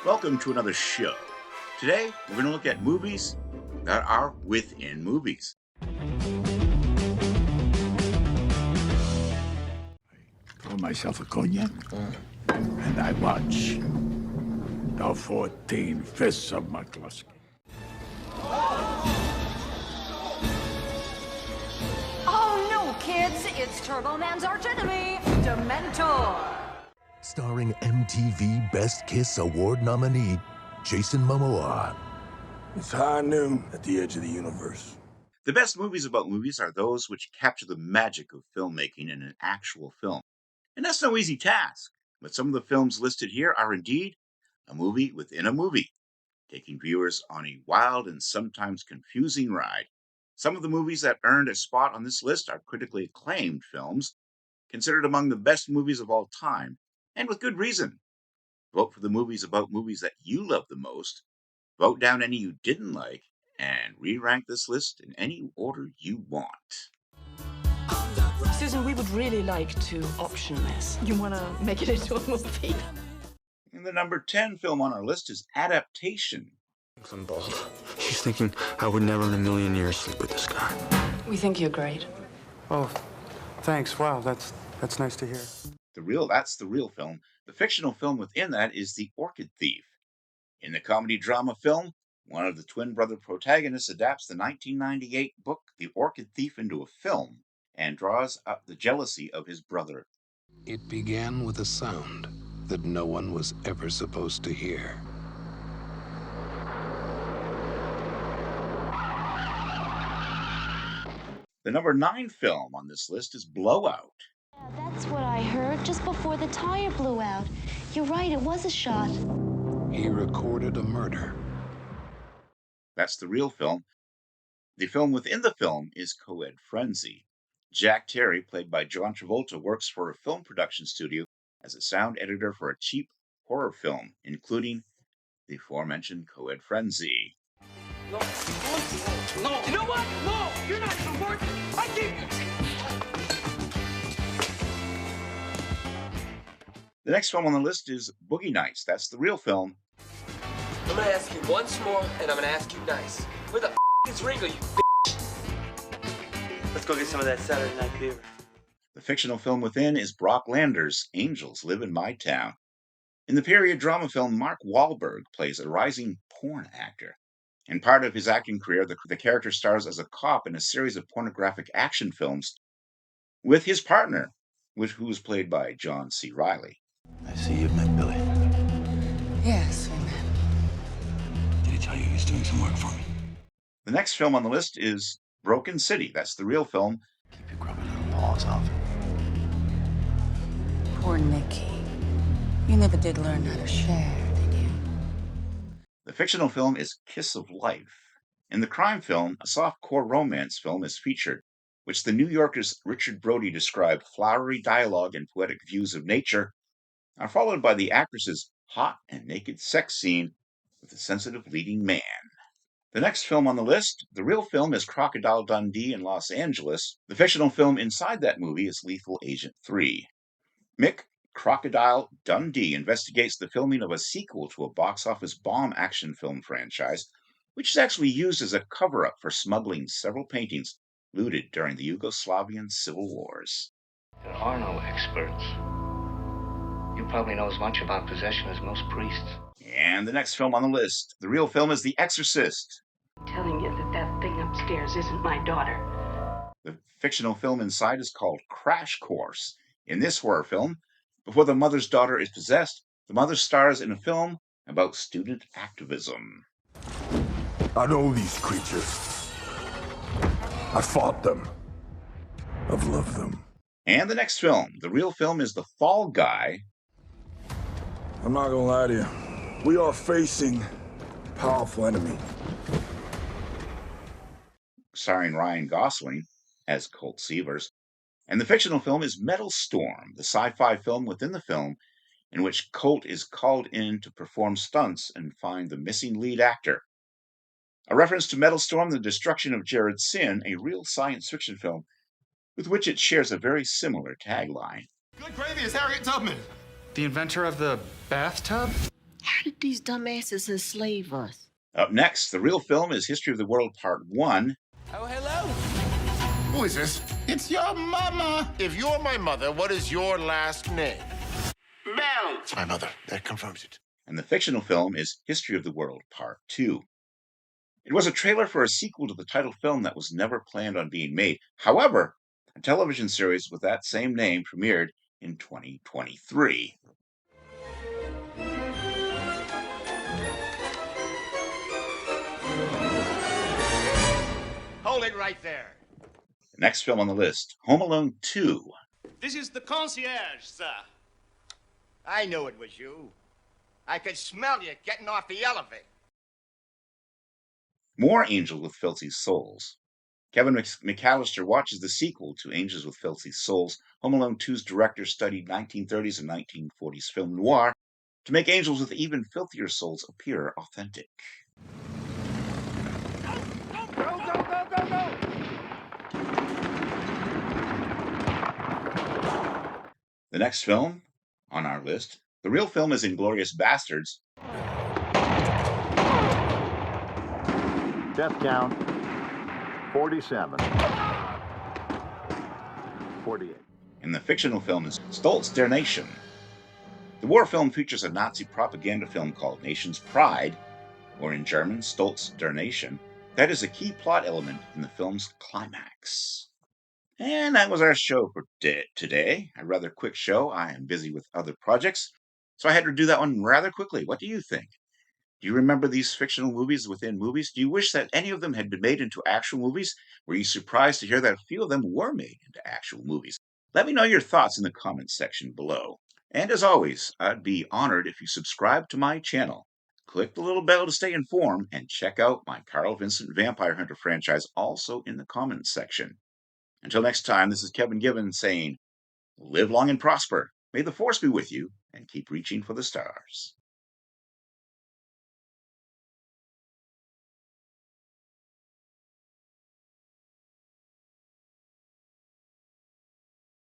Welcome to another show. Today, we're going to look at movies that are within movies. Pour myself a cognac, and I watch the 14 Fists of McCluskey. Oh no, kids! It's Turbo Man's archenemy, Dementor! Starring MTV Best Kiss Award nominee, Jason Momoa. It's high noon at the edge of the universe. The best movies about movies are those which capture the magic of filmmaking in an actual film. And that's no easy task, but some of the films listed here are indeed a movie within a movie, taking viewers on a wild and sometimes confusing ride. Some of the movies that earned a spot on this list are critically acclaimed films, considered among the best movies of all time, and with good reason. Vote for the movies about movies that you love the most, vote down any you didn't like, and re-rank this list in any order you want. Susan, we would really like to option this. You wanna make it into a movie? And the number 10 film on our list is Adaptation. I'm bald. She's thinking I would never in a million years sleep with this guy. We think you're great. Oh, thanks. Wow, that's nice to hear. That's the real film. The fictional film within that is The Orchid Thief. In the comedy drama film, one of the twin brother protagonists adapts the 1998 book The Orchid Thief into a film and draws up the jealousy of his brother. It began with a sound that no one was ever supposed to hear. The number 9 film on this list is Blowout. That's what I heard just before the tire blew out. You're right, it was a shot. He recorded a murder. That's the real film. The film within the film is Co-Ed Frenzy. Jack Terry, played by John Travolta, works for a film production studio as a sound editor for a cheap horror film, including the aforementioned Co-Ed Frenzy. No. You know what? No, you're not even worth it. I keep you. The next film on the list is Boogie Nights. That's the real film. I'm gonna ask you once more, and I'm gonna ask you nice. Where the is Ringo, you bitch? Let's go get some of that Saturday Night Fever. The fictional film within is Brock Lander's Angels Live in My Town. In the period drama film, Mark Wahlberg plays a rising porn actor. In part of his acting career, the character stars as a cop in a series of pornographic action films with his partner, who was played by John C. Reilly. I see you've met Billy. Yes, we met. Did he tell you he's doing some work for me? The next film on the list is Broken City. That's the real film. Keep your grubbing little paws off. Poor Nicky. You never did learn how to share, did you? The fictional film is Kiss of Life. In the crime film, a soft-core romance film is featured, which the New Yorker's Richard Brody described flowery dialogue and poetic views of nature, are followed by the actress's hot and naked sex scene with a sensitive leading man. The next film on the list, the real film, is Crocodile Dundee in Los Angeles. The fictional film inside that movie is Lethal Agent 3. Mick Crocodile Dundee investigates the filming of a sequel to a box office bomb action film franchise, which is actually used as a cover-up for smuggling several paintings looted during the Yugoslavian civil wars. There are no experts. You probably know as much about possession as most priests. And the next film on the list, the real film, is The Exorcist. I'm telling you that thing upstairs isn't my daughter. The fictional film inside is called Crash Course. In this horror film, before the mother's daughter is possessed, the mother stars in a film about student activism. I know these creatures. I fought them. I've loved them. And the next film, the real film, is The Fall Guy. I'm not gonna lie to you. We are facing a powerful enemy. Starring Ryan Gosling as Colt Seavers. And the fictional film is Metal Storm, the sci-fi film within the film, in which Colt is called in to perform stunts and find the missing lead actor. A reference to Metal Storm, The Destruction of Jared Sin, a real science fiction film with which it shares a very similar tagline. Good gravy is Harriet Tubman. The inventor of the bathtub? Why did these dumbasses enslave us? Up next, the real film is History of the World Part 1. Oh, hello. Who is this? It's your mama. If you're my mother, what is your last name? Bell. It's my mother. That confirms it. And the fictional film is History of the World Part 2. It was a trailer for a sequel to the title film that was never planned on being made. However, a television series with that same name premiered in 2023. Hold it right there. The next film on the list, Home Alone 2. This is the concierge, sir. I knew it was you. I could smell you getting off the elevator. More Angels with Filthy Souls. Kevin McAllister watches the sequel to Angels with Filthy Souls. Home Alone 2's director studied 1930s and 1940s film noir to make angels with even filthier souls appear authentic. The next film on our list, the real film is Inglourious Basterds. Death count 47. 48. And the fictional film is Stolz der Nation. The war film features a Nazi propaganda film called Nation's Pride, or in German, Stolz der Nation, that is a key plot element in the film's climax. And that was our show for today. A rather quick show. I am busy with other projects, so I had to do that one rather quickly. What do you think? Do you remember these fictional movies within movies? Do you wish that any of them had been made into actual movies? Were you surprised to hear that a few of them were made into actual movies? Let me know your thoughts in the comments section below. And as always, I'd be honored if you subscribe to my channel. Click the little bell to stay informed, and check out my Carl Vincent Vampire Hunter franchise also in the comments section. Until next time, this is Kevin Gibbons saying, live long and prosper. May the force be with you, and keep reaching for the stars.